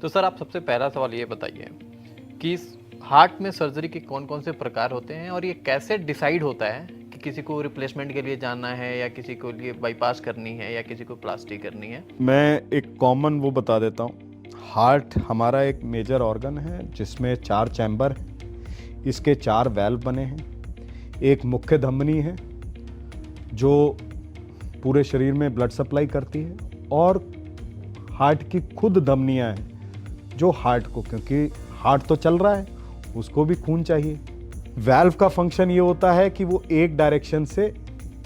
तो सर आप सबसे पहला सवाल ये बताइए कि इस हार्ट में सर्जरी के कौन कौन से प्रकार होते हैं और ये कैसे डिसाइड होता है कि किसी को रिप्लेसमेंट के लिए जाना है या किसी को लिए बाईपास करनी है या किसी को प्लास्टिक करनी है। मैं एक कॉमन वो बता देता हूँ। हार्ट हमारा एक मेजर ऑर्गन है जिसमें 4 चैम्बर है, इसके 4 वैल्व बने हैं। एक मुख्य धमनी है जो पूरे शरीर में ब्लड सप्लाई करती है और हार्ट की खुद धमनियाँ हैं जो हार्ट को, क्योंकि हार्ट तो चल रहा है उसको भी खून चाहिए। वैल्व का फंक्शन ये होता है कि वो एक डायरेक्शन से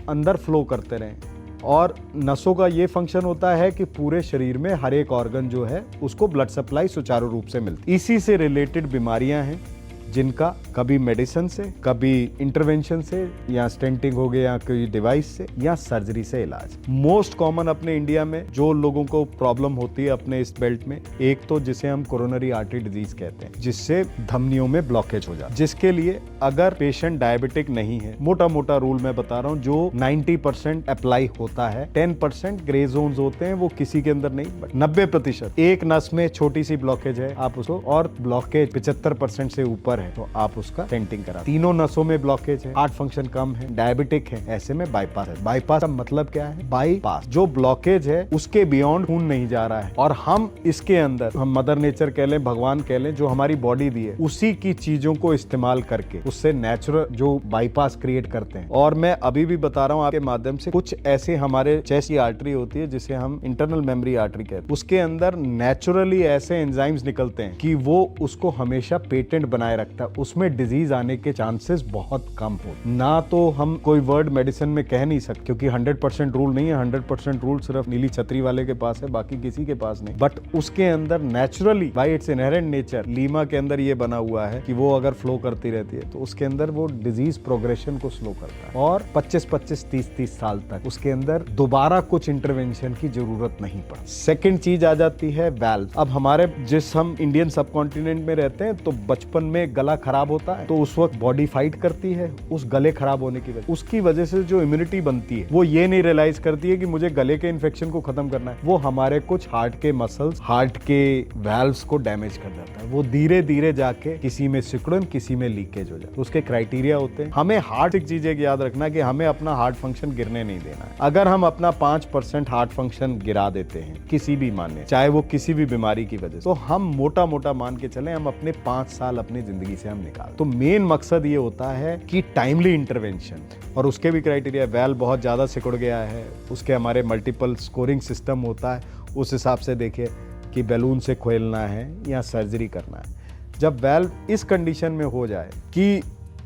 अंदर फ्लो करते रहें और नसों का ये फंक्शन होता है कि पूरे शरीर में हर एक ऑर्गन जो है उसको ब्लड सप्लाई सुचारू रूप से मिलती। इसी से रिलेटेड बीमारियां हैं जिनका कभी मेडिसिन से, कभी इंटरवेंशन से, या स्टेंटिंग हो गया या कोई डिवाइस से या सर्जरी से इलाज। मोस्ट कॉमन अपने इंडिया में जो लोगों को प्रॉब्लम होती है अपने इस बेल्ट में, एक तो जिसे हम कोरोनरी आर्टरी डिजीज कहते हैं जिससे धमनियों में ब्लॉकेज हो जाता है, जिसके लिए अगर पेशेंट डायबिटिक नहीं है, मोटा मोटा रूल मैं बता रहा हूँ, जो 90% अप्लाई होता है, 10% ग्रे जोन्स होते हैं वो किसी के अंदर नहीं, बट 90% एक नस में छोटी सी ब्लॉकेज है आप उसको, और ब्लॉकेज 75% से ऊपर है तो आप उसका स्टेंटिंग करा। तीनों नसों में ब्लॉकेज है, हार्ट फंक्शन कम है, डायबिटिक है, ऐसे में बाईपास है। बाईपास का मतलब क्या है? बाईपास जो ब्लॉकेज है उसके बियॉन्ड खून नहीं जा रहा है और हम इसके अंदर, हम मदर नेचर कह लें, भगवान कह लें, जो हमारी बॉडी दी है उसी की चीजों को इस्तेमाल करके उससे नेचुरल जो बाईपास क्रिएट करते हैं। और मैं अभी भी बता रहा हूँ आपके माध्यम से, कुछ ऐसे हमारे चेस्ट की आर्टरी होती है जिसे हम इंटरनल मेमोरी आर्टरी कहते हैं, उसके अंदर नेचुरली ऐसे एंजाइम्स निकलते हैं कि वो उसको हमेशा पेटेंट बनाए रखता है, उसमें डिजीज आने के चांसेस बहुत कम हो। ना तो हम कोई वर्ड मेडिसिन में कह नहीं सकते क्योंकि 100% रूल नहीं है, 100% रूल सिर्फ नीली छतरी वाले के पास है, बाकी किसी के पास नहीं। बट उसके अंदर naturally bye it's inherent nature, Lima के अंदर ये बना हुआ है कि वो अगर फ्लो करती रहती है तो उसके अंदर वो डिजीज प्रोग्रेशन को स्लो करता है और 25-25, 30-30 साल तक उसके अंदर दोबारा कुछ इंटरवेंशन की जरूरत नहीं पड़ती। सेकेंड चीज आ जाती है वैल्व। अब हमारे जिस हम इंडियन सब कॉन्टिनेंट में रहते हैं तो बचपन में गला खराब होता है तो उस वक्त बॉडी फाइट करती है उस गले खराब होने की वजह, उसकी वजह से जो इम्यूनिटी बनती है वो ये नहीं रियलाइज करती है कि मुझे गले के इन्फेक्शन को खत्म करना है, वो हमारे कुछ हार्ट के मसल्स, हार्ट के वैल्व्स को डैमेज कर देता है। वो धीरे धीरे जाके किसी में सिकुड़न, किसी में लीकेज हो जाता है। उसके क्राइटेरिया होते हैं। हमें हार्ट एक चीज याद रखना कि हमें अपना हार्ट फंक्शन गिरने नहीं देना है। अगर हम अपना 5% हार्ट फंक्शन गिरा देते हैं किसी भी माने, चाहे वो किसी भी बीमारी की वजह से, तो हम मोटा मोटा मान के चले हम अपने 5 साल अपनी जिंदगी से हम निकाल। तो मेन मकसद ये होता है कि टाइमली इंटरवेंशन, और उसके भी क्राइटेरिया, वैल्व बहुत ज़्यादा सिकुड़ गया है, उसके हमारे मल्टीपल स्कोरिंग सिस्टम होता है, उस हिसाब से देखिए कि बैलून से खोलना है या सर्जरी करना है। जब वैल्व इस कंडीशन में हो जाए कि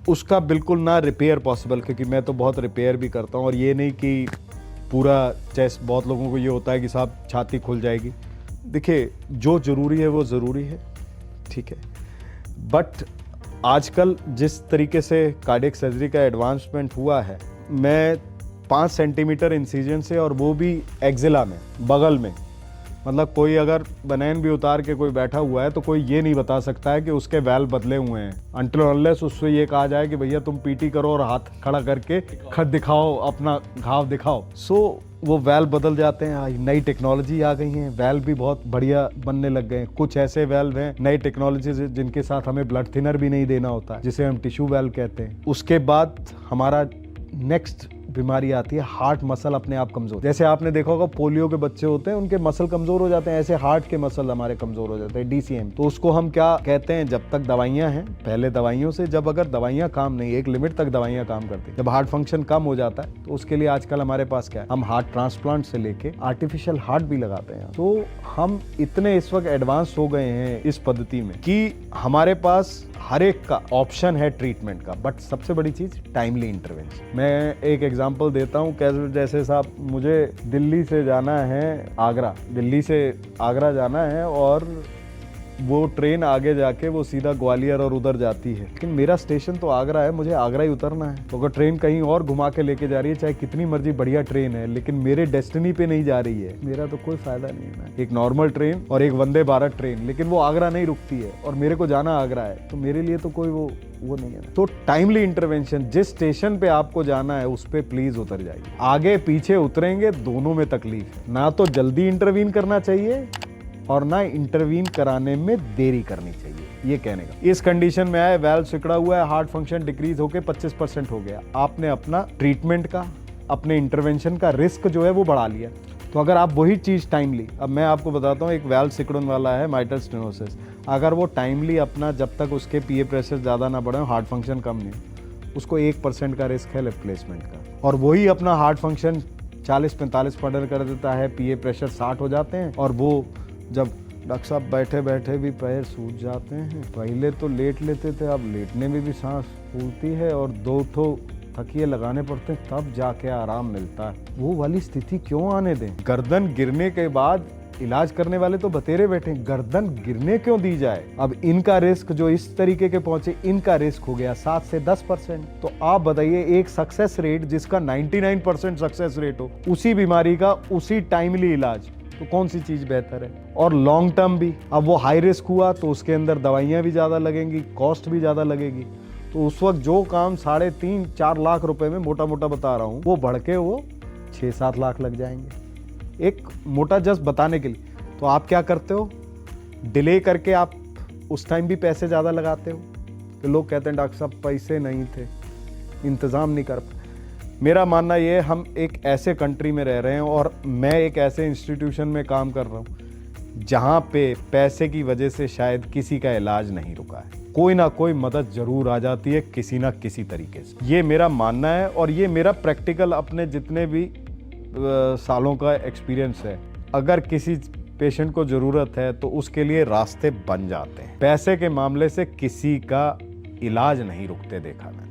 उसका बिल्कुल ना रिपेयर पॉसिबल, क्योंकि मैं तो बहुत रिपेयर भी करता हूँ, और ये नहीं कि पूरा चेस्ट, बहुत लोगों को ये होता है कि साहब छाती खुल जाएगी। देखिए जो ज़रूरी है वो ज़रूरी है, ठीक है, बट आजकल जिस तरीके से कार्डियक सर्जरी का एडवांसमेंट हुआ है, मैं 5 सेंटीमीटर इंसिजन से, और वो भी एक्जिला में, बगल में, मतलब कोई अगर बनैन भी उतार के कोई बैठा हुआ है तो कोई ये नहीं बता सकता है कि उसके वैल्व बदले हुए हैं, अनटिल अनलेस उससे ये कहा जाए कि भैया तुम पीटी करो और हाथ खड़ा करके खत दिखाओ, अपना घाव दिखाओ। सो वो वैल्व बदल जाते हैं। नई टेक्नोलॉजी आ गई है, वैल्व भी बहुत बढ़िया बनने लग गए हैं। कुछ ऐसे वैल्व हैं नई टेक्नोलॉजी से जिनके साथ हमें ब्लड थिनर भी नहीं देना होता है, जिसे हम टिश्यू वैल्व कहते हैं। उसके बाद हमारा नेक्स्ट बीमारी आती है हार्ट मसल अपने आप कमजोर। जैसे आपने देखा होगा पोलियो के बच्चे होते हैं, उनके मसल कमजोर हो जाते हैं, ऐसे हार्ट के मसल हमारे कमजोर हो जाते हैं, DCM। तो उसको हम क्या कहते हैं, जब तक दवाइयां हैं, पहले दवाइयों से, जब अगर दवाइयां काम नहीं, एक लिमिट तक दवाइयां काम करती है, जब हार्ट फंक्शन कम हो जाता है तो उसके लिए आजकल हमारे पास क्या है, हम हार्ट ट्रांसप्लांट से लेके आर्टिफिशियल हार्ट भी लगाते हैं। तो हम इतने इस वक्त एडवांस हो गए हैं इस पद्धति में कि हमारे पास हर एक का ऑप्शन है ट्रीटमेंट का, बट सबसे बड़ी चीज टाइमली इंटरवेंशन। मैं एक एग्जांपल देता हूँ, कैसे जैसे साहब मुझे दिल्ली से जाना है आगरा, दिल्ली से आगरा जाना है, और वो ट्रेन आगे जाके वो सीधा ग्वालियर और उधर जाती है, लेकिन मेरा स्टेशन तो आगरा है, मुझे आगरा ही उतरना है। तो अगर ट्रेन कहीं और घुमा के लेके जा रही है, चाहे कितनी मर्जी बढ़िया ट्रेन है, लेकिन मेरे डेस्टिनी पे नहीं जा रही है, मेरा तो कोई फायदा नहीं है। एक नॉर्मल ट्रेन और एक वंदे भारत ट्रेन, लेकिन वो आगरा नहीं रुकती है और मेरे को जाना आगरा है, तो मेरे लिए तो कोई वो नहीं है। तो टाइमली इंटरवेंशन, जिस स्टेशन पे आपको जाना है उस पे प्लीज उतर जाइए। आगे पीछे उतरेंगे दोनों में तकलीफ है, ना तो जल्दी इंटरवीन करना चाहिए और ना इंटरवीन कराने में देरी करनी चाहिए, ये कहने का। इस कंडीशन में आए, वैल्व सिकुड़ा हुआ है, हार्ट फंक्शन डिक्रीज होकर 25% हो गया, आपने अपना ट्रीटमेंट का, अपने इंटरवेंशन का रिस्क जो है वो बढ़ा लिया। तो अगर आप वही चीज़ टाइमली, अब मैं आपको बताता हूँ, एक वैल्व सिकुड़न वाला है माइटल स्टेनोसिस, अगर वो टाइमली अपना, जब तक उसके पीए प्रेशर ज़्यादा ना बढ़े, हार्ट फंक्शन कम नहीं, उसको 1% का रिस्क है रिप्लेसमेंट का। और वही अपना हार्ट फंक्शन 40-45 पर कर देता है, पीए प्रेशर 60 हो जाते हैं, और वो जब डॉक्टर साहब बैठे बैठे भी पैर सूज जाते हैं, पहले तो लेट लेते थे, अब लेटने में भी सांस फूलती है और 2 तकिए लगाने पड़ते हैं, तब जाके आराम मिलता है। वो वाली स्थिति क्यों आने दें? गर्दन गिरने के बाद इलाज करने वाले तो बतेरे बैठे, गर्दन गिरने क्यों दी जाए? अब इनका रिस्क जो इस तरीके के पहुंचे, इनका रिस्क हो गया 7 से 10%। तो आप बताइए, एक सक्सेस रेट जिसका 99% सक्सेस रेट हो, उसी बीमारी का उसी टाइमली इलाज, तो कौन सी चीज बेहतर है? और लॉन्ग टर्म भी, अब वो हाई रिस्क हुआ तो उसके अंदर दवाइयां भी ज्यादा लगेंगी, कॉस्ट भी ज्यादा लगेगी। तो उस वक्त जो काम 3.5-4 लाख रुपए में मोटा मोटा बता रहा हूं, वो बढ़ के वो 6-7 लाख लग जाएंगे, एक मोटा जस्ट बताने के लिए। तो आप क्या करते हो? डिले करके आप उस टाइम भी पैसे ज़्यादा लगाते हो। तो लोग कहते हैं डॉक्टर साहब पैसे नहीं थे, इंतज़ाम नहीं कर पाए। मेरा मानना ये है, हम एक ऐसे कंट्री में रह रहे हैं और मैं एक ऐसे इंस्टीट्यूशन में काम कर रहा हूँ जहाँ पे पैसे की वजह से शायद किसी का इलाज नहीं रुका है, कोई ना कोई मदद जरूर आ जाती है किसी ना किसी तरीके से। ये मेरा मानना है और ये मेरा प्रैक्टिकल अपने जितने भी सालों का एक्सपीरियंस है। अगर किसी पेशेंट को ज़रूरत है तो उसके लिए रास्ते बन जाते हैं। पैसे के मामले से किसी का इलाज नहीं रुकते देखा मैंने।